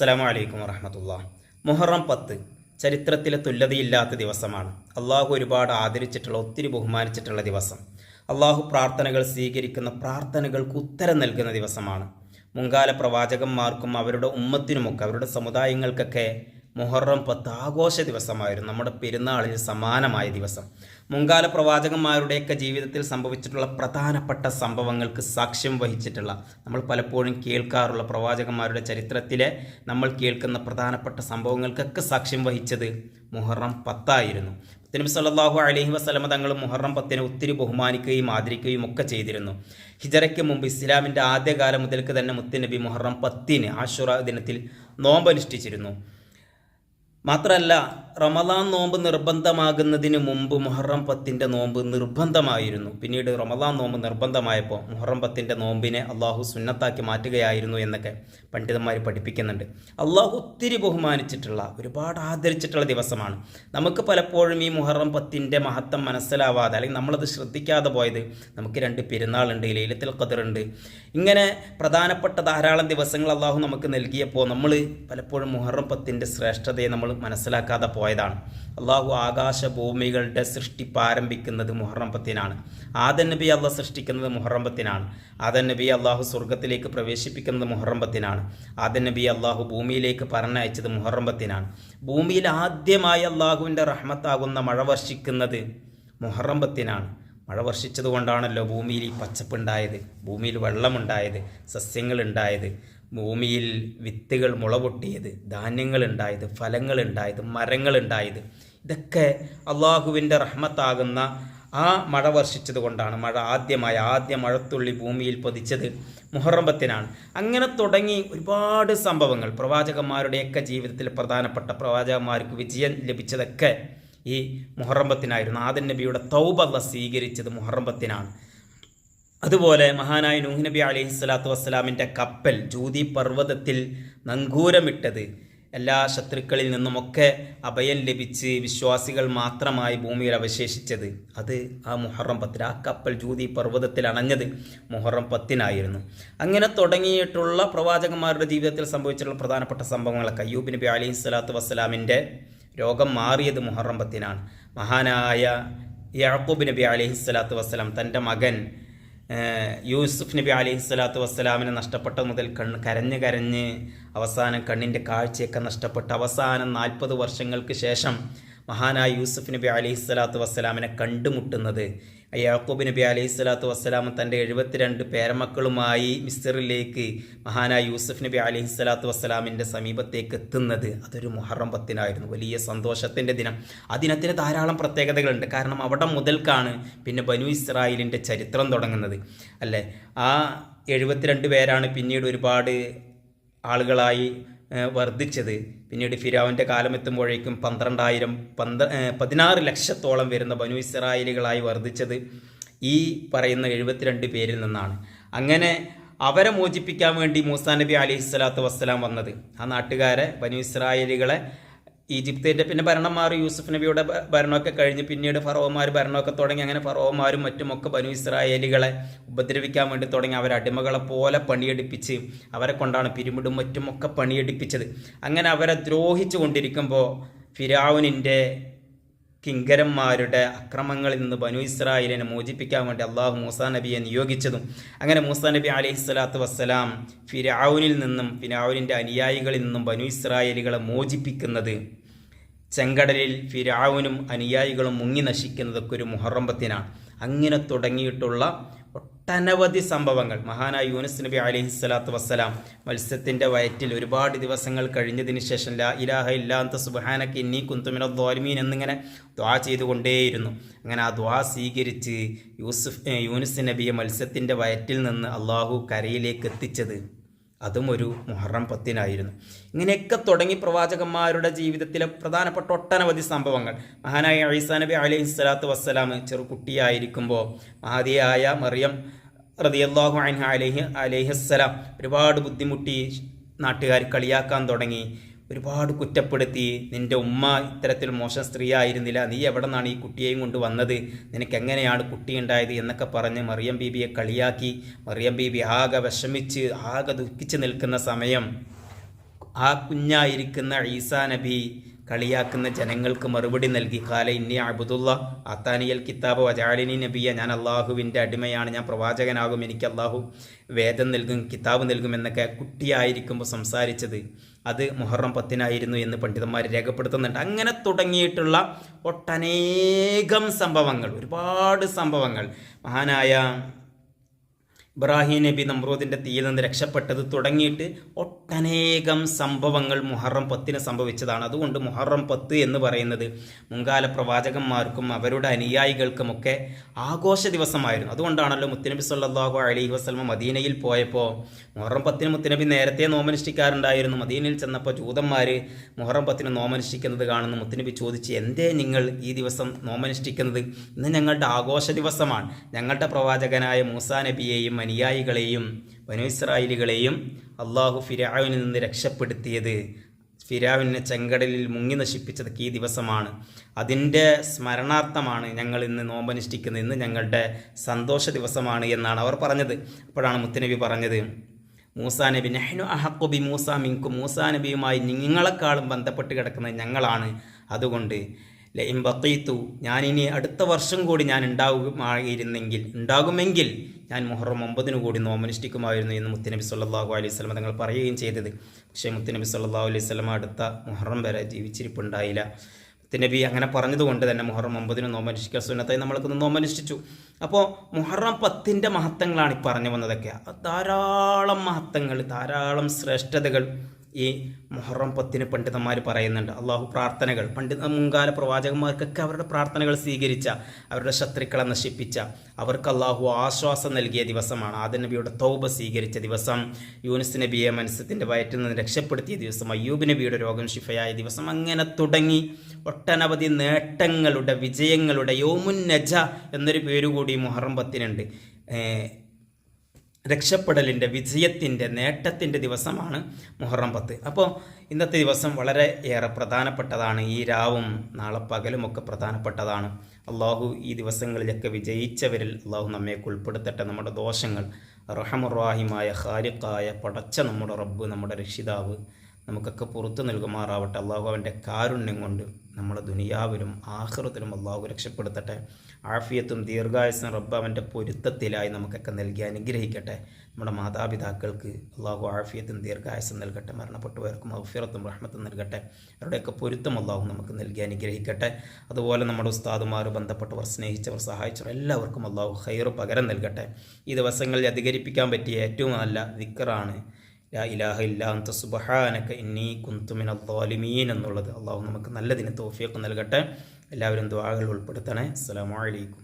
അസ്സലാമു അലൈക്കും വറഹ്മത്തുള്ളാഹി. മുഹറം 10 ചരിത്രത്തിലെ തുല്യതയില്ലാത്ത ദിവസമാണ്. അള്ളാഹു ഒരുപാട് ആദരിച്ചിട്ടുള്ള, ഒത്തിരി ബഹുമാനിച്ചിട്ടുള്ള ദിവസം. അള്ളാഹു പ്രാർത്ഥനകൾ സ്വീകരിക്കുന്ന, പ്രാർത്ഥനകൾക്ക് ഉത്തരം നൽകുന്ന ദിവസമാണ്. മുൻകാല പ്രവാചകന്മാർക്കും അവരുടെ ഉമ്മത്തിനുമൊക്കെ, അവരുടെ സമുദായങ്ങൾക്കൊക്കെ മുഹറം 10 ആഘോഷ ദിവസമായിരുന്നു. നമ്മുടെ പെരുന്നാളിന് സമാനമായ ദിവസം. മുൻകാല പ്രവാചകന്മാരുടെയൊക്കെ ജീവിതത്തിൽ സംഭവിച്ചിട്ടുള്ള പ്രധാനപ്പെട്ട സംഭവങ്ങൾക്ക് സാക്ഷ്യം വഹിച്ചിട്ടുള്ള, നമ്മൾ പലപ്പോഴും കേൾക്കാറുള്ള പ്രവാചകന്മാരുടെ ചരിത്രത്തിലെ നമ്മൾ കേൾക്കുന്ന പ്രധാനപ്പെട്ട സംഭവങ്ങൾക്കൊക്കെ സാക്ഷ്യം വഹിച്ചത് മുഹറം 10 ആയിരുന്നു. നബി സല്ലല്ലാഹു അലൈഹി വസല്ലമ തങ്ങൾ മുഹറം 10 ഒത്തിരി ബഹുമാനിക്കുകയും ആദരിക്കുകയും ഒക്കെ ചെയ്തിരുന്നു. ഹിജറയ്ക്ക് മുമ്പ് ഇസ്ലാമിൻ്റെ ആദ്യകാലം മുതൽക്ക് തന്നെ മുത്തുനബി മുഹറം 10 ആശുറ ദിനത്തിൽ നോമ്പനുഷ്ഠിച്ചിരുന്നു. മാത്രമല്ല, റമദാൻ നോമ്പ് നിർബന്ധമാകുന്നതിന് മുമ്പ് മുഹറം 10 നോമ്പ് നിർബന്ധമായിരുന്നു. പിന്നീട് റമദാൻ നോമ്പ് നിർബന്ധമായപ്പോൾ മുഹറം 10 നോമ്പിനെ അള്ളാഹു സുന്നത്താക്കി മാറ്റുകയായിരുന്നു എന്നൊക്കെ പണ്ഡിതന്മാർ പഠിപ്പിക്കുന്നുണ്ട്. അള്ളാഹു ഒത്തിരി ബഹുമാനിച്ചിട്ടുള്ള, ഒരുപാട് ആദരിച്ചിട്ടുള്ള ദിവസമാണ്. നമുക്ക് പലപ്പോഴും ഈ മുഹറം 10 മഹത്വം മനസ്സിലാവാതെ, അല്ലെങ്കിൽ നമ്മളത് ശ്രദ്ധിക്കാതെ പോയത്, നമുക്ക് 2 പെരുന്നാളുണ്ട്, ലൈലത്തുൽ ഖദർ ഉണ്ട്, ഇങ്ങനെ പ്രധാനപ്പെട്ട ധാരാളം ദിവസങ്ങൾ അള്ളാഹു നമുക്ക് നൽകിയപ്പോൾ നമ്മൾ പലപ്പോഴും മുഹറം 10 ശ്രേഷ്ഠതയെ നമ്മൾ മനസ്സിലാക്കാതെ പോയതാണ്. അള്ളാഹു ആകാശഭൂമികളുടെ സൃഷ്ടിപ്പ് ആരംഭിക്കുന്നത് മുഹറം 10 ആദം നബി അള്ളാഹ് സൃഷ്ടിക്കുന്നത് മുഹറം 10 ആദം നബി അള്ളാഹു സ്വർഗത്തിലേക്ക് പ്രവേശിപ്പിക്കുന്നത് മുഹറം 10 ആദം നബി അള്ളാഹു ഭൂമിയിലേക്ക് പറഞ്ഞയച്ചത് മുഹറം 10 ഭൂമിയിൽ ആദ്യമായി അള്ളാഹുവിൻ്റെ റഹ്മത്താകുന്ന മഴ വർഷിക്കുന്നത് മുഹറം 10 മഴ വർഷിച്ചത് കൊണ്ടാണല്ലോ ഭൂമിയിൽ ഈ പച്ചപ്പുണ്ടായത്, ഭൂമിയിൽ വെള്ളമുണ്ടായത്, സസ്യങ്ങളുണ്ടായത്, ഭൂമിയിൽ വിത്തുകൾ മുളപൊട്ടിയത്, ധാന്യങ്ങളുണ്ടായത്, ഫലങ്ങളുണ്ടായത്, മരങ്ങളുണ്ടായത്. ഇതൊക്കെ അള്ളാഹുവിൻ്റെ റഹ്മത്താകുന്ന ആ മഴ വർഷിച്ചത് കൊണ്ടാണ്. ആദ്യ മഴത്തുള്ളി ഭൂമിയിൽ പതിച്ചത് മുഹറം 10 അങ്ങനെ തുടങ്ങി ഒരുപാട് സംഭവങ്ങൾ പ്രവാചകന്മാരുടെയൊക്കെ ജീവിതത്തിൽ പ്രധാനപ്പെട്ട, പ്രവാചകന്മാർക്ക് വിജയം ലഭിച്ചതൊക്കെ ഈ മുഹറം 10 ആദം നബിയുടെ തൗബ അല്ലാഹ് സ്വീകരിച്ചത് മുഹറം 10 അതുപോലെ മഹാനായ നൂഹ് നബി അലൈഹിസ്സലാത്തു വസ്സലാമിൻ്റെ കപ്പൽ ജൂദി പർവ്വതത്തിൽ നങ്കൂരമിട്ടത്, എല്ലാ ശത്രുക്കളിൽ നിന്നുമൊക്കെ അഭയം ലഭിച്ച് വിശ്വാസികൾ മാത്രമായി ഭൂമിയിൽ അവശേഷിച്ചത്, അത് ആ മുഹറം 10 ആ കപ്പൽ ജൂദി പർവ്വതത്തിൽ അണഞ്ഞത് മുഹറം 10 അങ്ങനെ തുടങ്ങിയിട്ടുള്ള പ്രവാചകന്മാരുടെ ജീവിതത്തിൽ സംഭവിച്ചിട്ടുള്ള പ്രധാനപ്പെട്ട സംഭവങ്ങളൊക്കെ. അയ്യൂബ് നബി അലൈഹിസ്സലാത്തു വസ്സലാമിൻ്റെ രോഗം മാറിയത് മുഹറം 10 മഹാനായ യാക്കൂബ് നബി അലൈഹിസ്സലാത്തു വസ്സലാം തൻ്റെ മകൻ യൂസുഫ് നബി അലൈഹിസ്സലാത്തു വസ്സലാമിനെ നഷ്ടപ്പെട്ട മുതൽ കരഞ്ഞ് അവസാനം കണ്ണിൻ്റെ കാഴ്ചയൊക്കെ നഷ്ടപ്പെട്ട് അവസാനം 40 വർഷങ്ങൾക്ക് ശേഷം മഹാനായ യൂസുഫ് നബി അലൈഹിസ്സലാത്തു വസ്സലാമിനെ കണ്ടുമുട്ടുന്നത് യാക്കൂബ് നബി അലൈഹിസ്സലാത്തു വസ്സലാം തൻ്റെ 72 പേരമക്കളുമായി മിസ്റിലേക്ക് മഹാനായ യൂസുഫ് നബി അലൈഹിസ്സലാത്തു വസ്സലാമിൻ്റെ സമീപത്തേക്ക് എത്തുന്നത് അതൊരു മുഹറം 10 വലിയ സന്തോഷത്തിൻ്റെ ദിനം. ആ ദിനത്തിന് ധാരാളം പ്രത്യേകതകളുണ്ട്. കാരണം അവിടെ മുതൽക്കാണ് പിന്നെ ബനു ഇസ്രായേലിൻ്റെ ചരിത്രം തുടങ്ങുന്നത്, അല്ലേ? ആ 72 പേരാണ് പിന്നീട് ഒരുപാട് ആളുകളായി വർദ്ധിച്ചത്. പിന്നീട് ഫിരൗൻ്റെ കാലമെത്തുമ്പോഴേക്കും 16 ലക്ഷത്തോളം വരുന്ന ബനു ഇസ്രായേലികളായി വർദ്ധിച്ചത് ഈ പറയുന്ന 72 പേരിൽ നിന്നാണ്. അങ്ങനെ അവരെ മോചിപ്പിക്കാൻ വേണ്ടി മൂസാ നബി അലൈഹിസ്സലാത്തു വസ്സലാം വന്നത്. ആ നാട്ടുകാരെ, ബനു ഇസ്രായേലികളെ, ഈജിപ്തിൻ്റെ പിന്നെ ഭരണം മാറി, യൂസുഫ് നബിയുടെ ഭരണമൊക്കെ കഴിഞ്ഞ് പിന്നീട് ഫറോമാർ ഭരണമൊക്കെ തുടങ്ങി. അങ്ങനെ ഫറോമാരും മറ്റുമൊക്കെ ബനു ഇസ്രായേലികളെ ഉപദ്രവിക്കാൻ വേണ്ടി തുടങ്ങി. അവരെ അടിമകളെ പോലെ പണിയെടുപ്പിച്ച്, അവരെ കൊണ്ടാണ് പിരിമിടും മറ്റുമൊക്കെ പണിയെടുപ്പിച്ചത്. അങ്ങനെ അവരെ ദ്രോഹിച്ചു കൊണ്ടിരിക്കുമ്പോൾ ഫിരൗനിൻ്റെ കിങ്കരന്മാരുടെ അക്രമങ്ങളിൽ നിന്ന് ബനു ഇസ്രായേലിനെ മോചിപ്പിക്കാൻ വേണ്ടി അള്ളാഹു മൂസാ നബിയെ നിയോഗിച്ചതും, അങ്ങനെ മൂസാ നബി അലൈഹിസ്സലാത്തു വസ്സലാം ഫിരൗനിൽ നിന്നും, ഫിരൗനിൻ്റെ അനുയായികളിൽ നിന്നും ബനു ഇസ്രായേലികളെ മോചിപ്പിക്കുന്നത്, ചെങ്കടലിൽ ഫിരൗനും അനുയായികളും മുങ്ങി നശിക്കുന്നതൊക്കെ ഒരു മുഹറം 10 അങ്ങനെ തുടങ്ങിയിട്ടുള്ള ഒട്ടനവധി സംഭവങ്ങൾ. മഹാനായ യൂനുസ് നബി അലൈഹിസ്സലാത്തു വസ്സലാം മത്സ്യത്തിൻ്റെ വയറ്റിൽ ഒരുപാട് ദിവസങ്ങൾ കഴിഞ്ഞതിന് ശേഷം ലാ ഇലാഹ ഇല്ലാ അൻത സുബ്ഹാനക ഇന്നി കുന്തു മിനദ് ളാലിമീൻ എന്നിങ്ങനെ ദുആ ചെയ്തുകൊണ്ടേയിരുന്നു. അങ്ങനെ ആ ദുആ സ്വീകരിച്ച് യൂനുസ് നബിയെ മത്സ്യത്തിൻ്റെ വയറ്റിൽ നിന്ന് അള്ളാഹു കരയിലേക്ക് എത്തിച്ചത് അതും ഒരു മുഹറം 10 ഇങ്ങനെയൊക്കെ തുടങ്ങി പ്രവാചകന്മാരുടെ ജീവിതത്തിലെ പ്രധാനപ്പെട്ട ഒട്ടനവധി സംഭവങ്ങൾ. മഹാനായ ഈസാ നബി അലൈഹിസ്സലാത്തു വസ്സലാം ചെറുകുട്ടിയായിരിക്കുമ്പോൾ മഹദിയായ മറിയം റളിയല്ലാഹു അൻഹ അലൈഹിസ്സലാം ഒരുപാട് ബുദ്ധിമുട്ടി, നാട്ടുകാർ കളിയാക്കാൻ തുടങ്ങി, ഒരുപാട് കുറ്റപ്പെടുത്തി. നിൻ്റെ ഉമ്മ ഇത്തരത്തിൽ മോശം സ്ത്രീ ആയിരുന്നില്ല, നീ എവിടെ നിന്നാണ് ഈ കുട്ടിയെയും കൊണ്ട് വന്നത്, നിനക്ക് എങ്ങനെയാണ് കുട്ടിയുണ്ടായത് എന്നൊക്കെ പറഞ്ഞ് മറിയം ബീബിയെ കളിയാക്കി. മറിയം ബീബി ആകെ വിഷമിച്ച് ആകെ ദുഃഖിച്ച് നിൽക്കുന്ന സമയം ആ കുഞ്ഞായിരിക്കുന്ന ഈസാ നബി കളിയാക്കുന്ന ജനങ്ങൾക്ക് മറുപടി നൽകി, കാല ഇന്നി അബ്ദുള്ള അത്താനിയൽ കിതാബ് വജാലിനി നബിയ, ഞാൻ അള്ളാഹുവിൻ്റെ അടിമയാണ്, ഞാൻ പ്രവാചകനാകും, എനിക്ക് അള്ളാഹു വേദം നൽകും, കിതാബ് നൽകും എന്നൊക്കെ കുട്ടിയായിരിക്കുമ്പോൾ സംസാരിച്ചത് അത് മുഹറം 10 എന്ന് പണ്ഡിതന്മാർ രേഖപ്പെടുത്തുന്നുണ്ട്. അങ്ങനെ തുടങ്ങിയിട്ടുള്ള ഒട്ടനേകം സംഭവങ്ങൾ, ഒരുപാട് സംഭവങ്ങൾ, മഹാനായ ഇബ്രാഹിം നബി നമ്രൂദിൻ്റെ തീയിൽ നിന്ന് രക്ഷപ്പെട്ടത് തുടങ്ങിയിട്ട് ഒട്ടനേകം സംഭവങ്ങൾ മുഹറം 10 സംഭവിച്ചതാണ്. അതുകൊണ്ട് മുഹറം 10 എന്ന് പറയുന്നത് മുൻകാല പ്രവാചകന്മാർക്കും അവരുടെ അനുയായികൾക്കുമൊക്കെ ആഘോഷ ദിവസമായിരുന്നു. അതുകൊണ്ടാണല്ലോ മുത്തുനബി സല്ലല്ലാഹു അലൈഹി വസല്ലം മദീനയിൽ പോയപ്പോൾ മുഹറം 10 മുത്തുനബി നേരത്തെ നോമനുഷ്ഠിക്കാറുണ്ടായിരുന്നു. മദീനയിൽ ചെന്നപ്പോൾ ജൂതന്മാർ മുഹറം 10 നോമനുഷ്ഠിക്കുന്നത് കാണുന്നു. മുത്തുനബി ചോദിച്ച്, എന്തേ നിങ്ങൾ ഈ ദിവസം നോമനുഷ്ഠിക്കുന്നത്? ഇന്ന് ഞങ്ങളുടെ ആഘോഷ ദിവസമാണ്. ഞങ്ങളുടെ പ്രവാചകനായ മൂസാ നബിയെയും അനുയായികളെയും ബനൂ ഇസ്രായേലികളെയും അള്ളാഹു ഫിർഔനിൽ നിന്ന് രക്ഷപ്പെടുത്തിയത്, ഫിർഔനെ ചെങ്കടലിൽ മുങ്ങി നശിപ്പിച്ചത് ഈ ദിവസമാണ്. അതിൻ്റെ സ്മരണാർത്ഥമാണ് ഞങ്ങൾ ഇന്ന് നോമ്പനുഷ്ഠിക്കുന്നത്, ഇന്ന് ഞങ്ങളുടെ സന്തോഷ ദിവസമാണ് എന്നാണ് അവർ പറഞ്ഞത്. അപ്പോഴാണ് മുത്തുനബി പറഞ്ഞത്, മൂസാ നബി നഹ്നു അഹഖു ബി മൂസാ മിൻകും, മൂസാ നബിയുമായി നിങ്ങളെക്കാളും ബന്ധപ്പെട്ട് കിടക്കുന്നത് ഞങ്ങളാണ്. അതുകൊണ്ട് ലഇൻ ബഖീതു, ഞാനിനി അടുത്ത വർഷം കൂടി ഞാൻ ഉണ്ടാകുമെങ്കിൽ ഞാൻ മുഹറം 9 കൂടി നോമനുഷ്ഠിക്കുമായിരുന്നു എന്ന് മുത്തുനബി സല്ലല്ലാഹു അലൈഹി വസല്ലം തങ്ങൾ പറയുകയും ചെയ്തത്. പക്ഷേ മുത്തുനബി സല്ലല്ലാഹു അലൈഹി വസല്ലം അടുത്ത മുഹറം വരെ ജീവിച്ചിരിപ്പുണ്ടായില്ല. മുത്തുനബി അങ്ങനെ പറഞ്ഞതുകൊണ്ട് തന്നെ മുഹറം 9 നോമനുഷ്ഠിക്കാൻ സുന്നത്തായി നമ്മൾക്കൊന്ന് നോമനുഷ്ഠിച്ചു. അപ്പോൾ മുഹറം 10 മഹത്വങ്ങളാണ് ഈ പറഞ്ഞു വന്നതൊക്കെ. ധാരാളം മഹത്വങ്ങൾ, ധാരാളം ശ്രേഷ്ഠതകൾ ഈ മുഹറം 10 പണ്ഡിതന്മാർ പറയുന്നുണ്ട്. അള്ളാഹു പ്രാർത്ഥനകൾ, മുൻകാല പ്രവാചകന്മാർക്കൊക്കെ അവരുടെ പ്രാർത്ഥനകൾ സ്വീകരിച്ച, അവരുടെ ശത്രുക്കളെ നശിപ്പിച്ച, അവർക്ക് അള്ളാഹു ആശ്വാസം നൽകിയ ദിവസമാണ്. ആദം നബിയുടെ തൗബ സ്വീകരിച്ച ദിവസം, യൂനുസ് നബിയെ മത്സ്യത്തിൻ്റെ വയറ്റിൽ നിന്ന് രക്ഷപ്പെടുത്തിയ ദിവസം, അയ്യൂബ് നബിയുടെ രോഗം ശിഫയായ ദിവസം, അങ്ങനെ തുടങ്ങി ഒട്ടനവധി നേട്ടങ്ങളുടെ, വിജയങ്ങളുടെ യൗമുൻ നജ എന്നൊരു പേരുകൂടി മുഹറം 10 രക്ഷപ്പെടലിൻ്റെ, വിജയത്തിൻ്റെ, നേട്ടത്തിൻ്റെ ദിവസമാണ് മുഹറം 10. അപ്പോൾ ഇന്നത്തെ ദിവസം വളരെ ഏറെ പ്രധാനപ്പെട്ടതാണ്. ഈ രാവും നാളെ പകലുമൊക്കെ പ്രധാനപ്പെട്ടതാണ്. അള്ളാഹു ഈ ദിവസങ്ങളിലൊക്കെ വിജയിച്ചവരിൽ അള്ളാഹു നമ്മയൊക്കെ ഉൾപ്പെടുത്തട്ടെ. നമ്മുടെ ദോഷങ്ങൾ റഹമുറാഹിമായ ഖാലിഖായ പടച്ച നമ്മുടെ റബ്ബ്, നമ്മുടെ രക്ഷിതാവ് നമുക്കൊക്കെ പുറത്തു നൽകുമാറാവട്ടെ. അള്ളാഹു അവൻ്റെ കാരുണ്യം കൊണ്ട് നമ്മുടെ ദുനിയാവിലും ആഖിറത്തിലും അള്ളാഹു രക്ഷപ്പെടുത്തട്ടെ. ആഫിയത്തും ദീർഘായുസ്സും റബ്ബ് അവൻ്റെ പൊരുത്തത്തിലായി നമുക്കൊക്കെ നൽകി അനുഗ്രഹിക്കട്ടെ. നമ്മുടെ മാതാപിതാക്കൾക്ക് അള്ളാഹു ആഫിയത്തും ദീർഘായുസ്സും നൽകട്ടെ. മരണപ്പെട്ടുപോയവർക്കും മഗ്ഫിറത്തും റഹ്മത്തും നൽകട്ടെ. അവരുടെയൊക്കെ പൊരുത്തം അള്ളാഹു നമുക്ക് നൽകി അനുഗ്രഹിക്കട്ടെ. അതുപോലെ നമ്മുടെ ഉസ്താദുമാർ, ബന്ധപ്പെട്ടവർ, സ്നേഹിച്ചവർ, സഹായിച്ചവർ എല്ലാവർക്കും അള്ളാഹു ഖൈറ് പകരം നൽകട്ടെ. ഈ ദിവസങ്ങളിൽ അധികരിപ്പിക്കാൻ പറ്റിയ ഏറ്റവും നല്ല ദിക്റാണ് ലാ ഇലാഹ ഇല്ലാ അൻത സുബ്ഹാനക ഇന്നി കുന്തു മിനൽ ളാലിമീൻ എന്നുള്ളത്. അള്ളാഹു നമുക്ക് നല്ലതിന് തൗഫീഖ് നൽകട്ടെ. എല്ലാവരും ദുആകൾ ഉൾപ്പെടുത്തണേ. അസ്സലാമു അലൈക്കും.